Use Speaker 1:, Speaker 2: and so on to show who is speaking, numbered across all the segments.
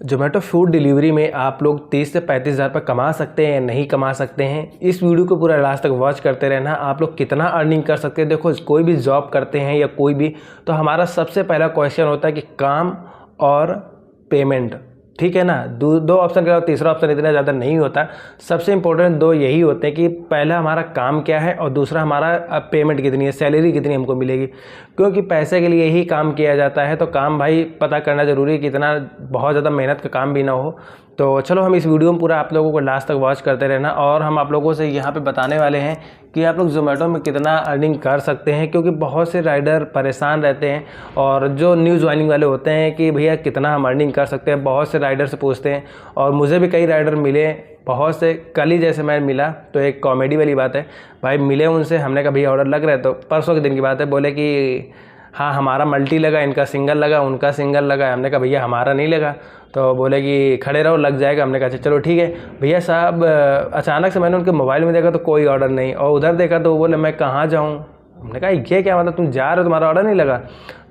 Speaker 1: Zomato food delivery में आप लोग 30 से 35 हज़ार रुपये कमा सकते हैं या नहीं कमा सकते हैं। इस वीडियो को पूरा लास्ट तक वॉच करते रहना। आप लोग कितना अर्निंग कर सकते हैं। देखो, कोई भी जॉब करते हैं या कोई भी, तो हमारा सबसे पहला क्वेश्चन होता है कि काम और पेमेंट, ठीक है ना। दो ऑप्शन के अलावा तीसरा ऑप्शन इतना ज़्यादा नहीं होता। सबसे इंपॉर्टेंट दो यही होते हैं कि पहला हमारा काम क्या है और दूसरा हमारा पेमेंट कितनी है, सैलरी कितनी हमको मिलेगी। क्योंकि पैसे के लिए ही काम किया जाता है, तो काम भाई पता करना ज़रूरी है कि इतना बहुत ज़्यादा मेहनत का काम भी ना हो। तो चलो हम इस वीडियो में पूरा आप लोगों को लास्ट तक वॉच करते रहना और हम आप लोगों से यहाँ पे बताने वाले हैं कि आप लोग जोमेटो में कितना अर्निंग कर सकते हैं। क्योंकि बहुत से राइडर परेशान रहते हैं और जो न्यू ज्वाइनिंग वाले होते हैं कि भैया कितना हम अर्निंग कर सकते हैं, बहुत से राइडर से पूछते हैं। और मुझे भी कई राइडर मिले, बहुत से, कल ही जैसे मैं मिला तो एक कॉमेडी वाली बात है भाई, मिले उनसे, हमने कहा भैया ऑर्डर लग रहा है, तो परसों के दिन की बात है, बोले कि हाँ हमारा मल्टी लगा, इनका सिंगल लगा, उनका सिंगल लगा। हमने कहा भैया हमारा नहीं लगा, तो बोले कि खड़े रहो लग जाएगा। हमने कहा चलो ठीक है भैया साहब। अचानक से मैंने उनके मोबाइल में देखा तो कोई ऑर्डर नहीं, और उधर देखा तो वो बोले मैं कहाँ जाऊँ। हमने कहा ये क्या मतलब, तुम जा रहे हो तुम्हारा ऑर्डर नहीं लगा।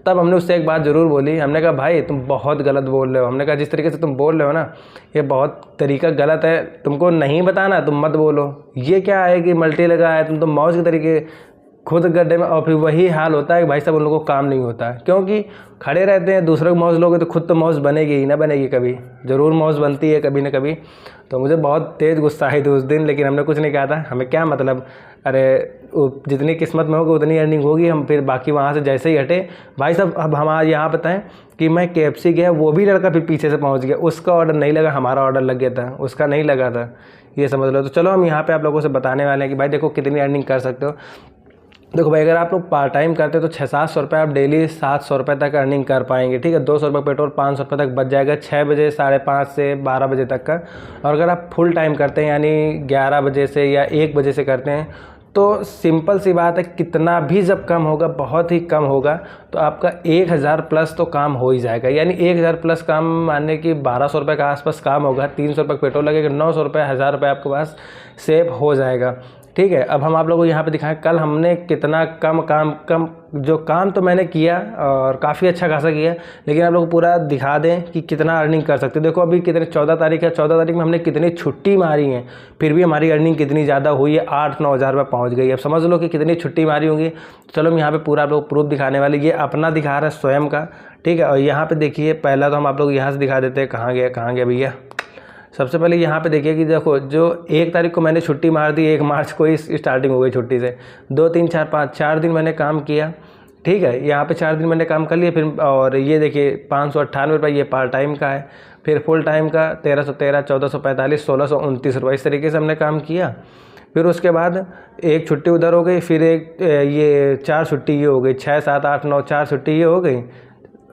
Speaker 1: तब हमने उससे एक बात ज़रूर बोली, हमने कहा भाई तुम बहुत गलत बोल रहे हो। हमने कहा जिस तरीके से तुम बोल रहे हो ना, ये बहुत तरीका गलत है, तुमको नहीं बताना तुम मत बोलो। ये क्या है कि मल्टी लगा है, तुम तो मौज के तरीके खुद गड्ढे में। और फिर वही हाल होता है कि भाई साहब उन लोगों को काम नहीं होता है, क्योंकि खड़े रहते हैं। दूसरों को मौज लोगे तो खुद तो मौज बनेगी ही ना, बनेगी कभी, ज़रूर मौज बनती है कभी ना कभी। तो मुझे बहुत तेज़ गुस्सा आई थी उस दिन, लेकिन हमने कुछ नहीं कहा था। हमें क्या मतलब, अरे जितनी किस्मत में होगी उतनी अर्निंग होगी। हम फिर बाकी वहाँ से जैसे ही हटे, भाई साहब अब हमारे यहाँ बताएं कि मैं KFC गया, वो भी लड़का फिर पीछे से पहुँच गया, उसका ऑर्डर नहीं लगा, हमारा ऑर्डर लग गया था, उसका नहीं लगा था, ये समझ लो। तो चलो हम यहाँ पे आप लोगों से बताने वाले हैं कि भाई देखो कितनी अर्निंग कर सकते हो। देखो भाई, अगर आप लोग पार्ट टाइम करते हो तो 600-700 रुपये आप डेली 700 रुपये तक अर्निंग कर पाएंगे, ठीक है। 200 रुपये पेट्रोल, 500 रुपये तक बच जाएगा 6 बजे 5:30 से 12 बजे तक का। और अगर आप फुल टाइम करते हैं यानी 11 बजे से या 1 बजे से करते हैं, तो सिंपल सी बात है, कितना भी जब कम होगा, बहुत ही कम होगा, तो आपका 1000 प्लस तो काम हो ही जाएगा। यानी 1000 प्लस काम मानने की 1200 रुपये के आसपास काम होगा, 300 रुपये पेट्रोल लगेगा, 900 रुपये, 1000 रुपये आपके पास सेव हो जाएगा, ठीक है। अब हम आप लोगों को यहाँ पे दिखाएं कल हमने कितना कम जो काम तो मैंने किया और काफ़ी अच्छा खासा किया, लेकिन आप लोग को पूरा दिखा दें कि कितना अर्निंग कर सकते हैं। देखो अभी कितने 14 तारीख है, 14 तारीख में हमने कितनी छुट्टी मारी है, फिर भी हमारी अर्निंग कितनी ज़्यादा हुई है, 8-9 हज़ार रुपये पहुँच गई। अब समझ लो कि कितनी छुट्टी मारी होंगी। चलो हम यहाँ पर पूरा आप लोग प्रूफ दिखाने वाले, ये अपना दिखा रहा है स्वयं का, ठीक है। और यहाँ पर देखिए, पहला तो हम आप लोग यहाँ से दिखा देते हैं, कहाँ गया भैया। सबसे पहले यहाँ पे देखिए कि देखो, जो 1 तारीख को मैंने छुट्टी मार दी, 1 मार्च को ही स्टार्टिंग हो गई छुट्टी से। 2, 3, 4, 5 4 दिन मैंने काम किया, ठीक है। यहाँ पे 4 दिन मैंने काम कर लिया। फिर और ये देखिए 598 रुपये ये पार्ट टाइम का है। फिर फुल टाइम का 1313, 1445, 1629 रुपये, इस तरीके से हमने काम किया। फिर उसके बाद एक छुट्टी उधर हो गई, फिर एक ये 4 छुट्टी ये हो गई, 6, 7, 8, 9 4 छुट्टी ये हो गई,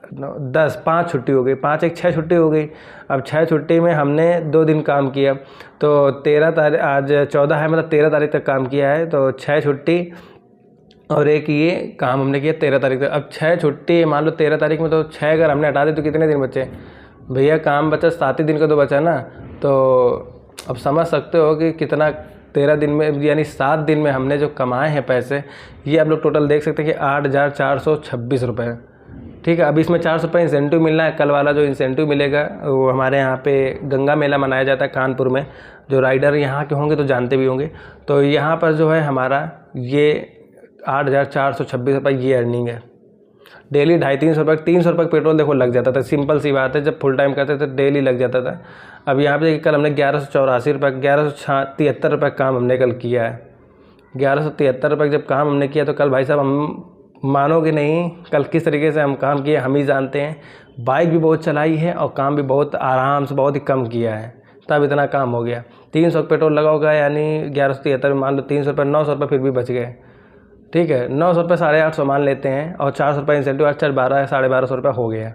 Speaker 1: 10, 5 छुट्टी हो गई, 5 1 6 छुट्टी हो गई। अब 6 छुट्टी में हमने 2 दिन काम किया, तो 13 तारीख, आज 14 है, मतलब 13 तारीख तक काम किया है, तो 6 छुट्टी और एक ये काम हमने किया 13 तारीख तक। अब 6 छुट्टी मान लो 13 तारीख में, तो 6 अगर हमने हटा दी तो कितने दिन बचे भैया, काम बचा 7 ही दिन का तो बचा ना। तो अब समझ सकते हो कि कितना 13 दिन में, यानी 7 दिन में हमने जो कमाए हैं पैसे, ये आप लोग टोटल देख सकते हैं कि 8,426 रुपये, ठीक है। अब इसमें 400 रुपये इंसेंटिव मिलना है। कल वाला जो इंसेंटिव मिलेगा वो हमारे यहाँ पे गंगा मेला मनाया जाता है कानपुर में, जो राइडर यहाँ के होंगे तो जानते भी होंगे। तो यहाँ पर जो है हमारा ये 8,426 रुपये ये अर्निंग है डेली। 250-300 रुपये, 300 रुपये पेट्रोल देखो लग जाता था, सिंपल सी बात है, जब फुल टाइम करते थे डेली लग जाता था। अब यहाँ पे देखिए कल हमने 1184 रुपये, 1173 रुपये काम हमने कल किया है। 1173 रुपये जब काम हमने किया, तो कल भाई साहब हम मानोगे नहीं, कल किस तरीके से हम काम किए हम ही जानते हैं। बाइक भी बहुत चलाई है और काम भी बहुत आराम से, बहुत ही कम किया है, तब इतना काम हो गया। 300 पेट्रोल लगा होगा, यानी 1173 में मान लो 300 रुपये, 900 रुपये फिर भी बच गए, ठीक है। 900 रुपये 850 मान लेते हैं और 400 रुपये इंसेंटिव, 12 1250 रुपये हो गया,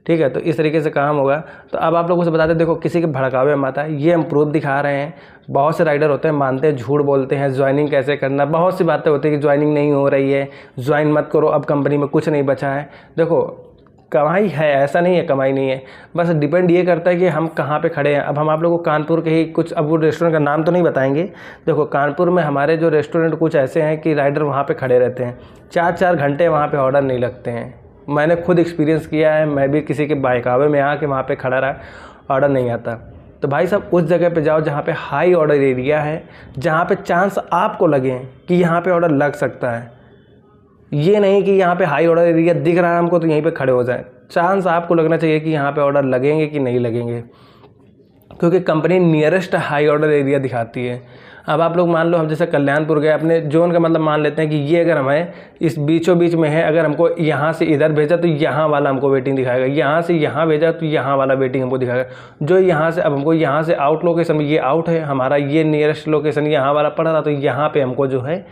Speaker 1: ठीक है। तो इस तरीके से काम होगा। तो अब आप लोगों से बताते, देखो किसी के भड़कावे मत आए, ये हम प्रूफ दिखा रहे हैं। बहुत से राइडर होते हैं मानते हैं, झूठ बोलते हैं, ज्वाइनिंग कैसे करना, बहुत सी बातें होती है कि ज्वाइनिंग नहीं हो रही है, ज्वाइन मत करो, अब कंपनी में कुछ नहीं बचा है। देखो कमाई है, ऐसा नहीं है कमाई नहीं है, बस डिपेंड ये करता है कि हम कहाँ पे खड़े हैं। अब हम आप लोगों को कानपुर के ही कुछ, अब वो रेस्टोरेंट का नाम तो नहीं बताएंगे। देखो कानपुर में हमारे जो रेस्टोरेंट कुछ ऐसे हैं कि राइडर वहाँ पे खड़े रहते हैं, 4-4 घंटे वहाँ पे ऑर्डर नहीं लगते हैं, मैंने खुद एक्सपीरियंस किया है, मैं भी किसी के बहकावे में आके वहाँ पे खड़ा रहा, ऑर्डर नहीं आता। तो भाई साहब उस जगह पे जाओ जहाँ पे हाई ऑर्डर एरिया है, जहाँ पे चांस आपको लगे कि यहाँ पे ऑर्डर लग सकता है। ये नहीं कि यहाँ पे हाई ऑर्डर एरिया दिख रहा है हमको तो यहीं पे खड़े हो जाए। चांस आपको लगना चाहिए कि यहाँ पे ऑर्डर लगेंगे कि नहीं लगेंगे, क्योंकि company nearest high order area दिखाती है। अब आप लोग मान लो हम जैसे कल्याणपुर गए, अपने जोन का मतलब मान लेते हैं कि ये अगर हमें इस बीचों बीच में है, अगर हमको यहाँ से इधर भेजा तो यहाँ वाला हमको वेटिंग दिखाएगा, यहाँ से यहाँ भेजा तो यहाँ वाला वेटिंग हमको दिखाएगा। जो यहाँ से अब हमको यहाँ से आउट लोकेशन, ये आउट है हमारा, ये नियरेस्ट लोकेशन यहाँ वाला पड़ रहा, तो यहाँ पे हमको जो है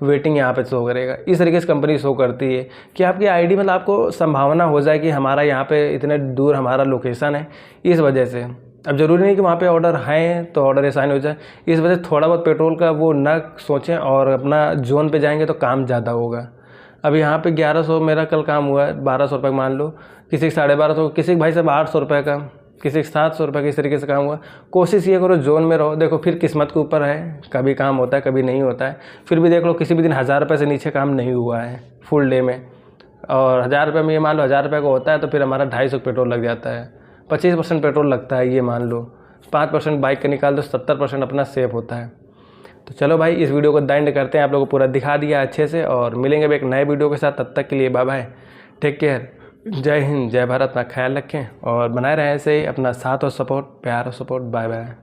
Speaker 1: वेटिंग यहाँ पे शो करेगा। इस तरीके से कंपनी शो करती है कि आपकी आईडी मतलब आपको संभावना हो जाए कि हमारा यहाँ पे इतने दूर हमारा लोकेशन है। इस वजह से अब ज़रूरी नहीं कि वहाँ पे ऑर्डर हैं तो ऑर्डर असाइन हो जाए। इस वजह से थोड़ा बहुत पेट्रोल का वो ना सोचें और अपना जोन पे जाएंगे तो काम ज़्यादा होगा। अब यहाँ पे 1100 मेरा कल काम हुआ है, 1200 रुपये मान लो, किसी के 1250, किसी के भाई साहब 800 रुपये का, किसी के 700 रुपये का, इस तरीके से काम हुआ। कोशिश ये करो जोन में रहो। देखो फिर किस्मत के ऊपर है, कभी काम होता है कभी नहीं होता है। फिर भी देख लो किसी भी दिन 1000 रुपये से नीचे काम नहीं हुआ है फुल डे में, और 1000 रुपये में ये मान लो 1000 रुपये का होता है तो फिर हमारा 250 पेट्रोल लग जाता है, 25% पेट्रोल लगता है ये मान लो, 5% बाइक का निकाल दो, 70% अपना सेव होता है। तो चलो भाई इस वीडियो को द करते हैं, आप लोगों को पूरा दिखा दिया अच्छे से, और मिलेंगे अब एक नए वीडियो के साथ। तब तक के लिए बाय बाय, टेक केयर, जय हिंद जय भारत, अपना ख्याल रखें और बनाए रहें ऐसे ही अपना साथ और सपोर्ट, प्यार और सपोर्ट। Bye bye.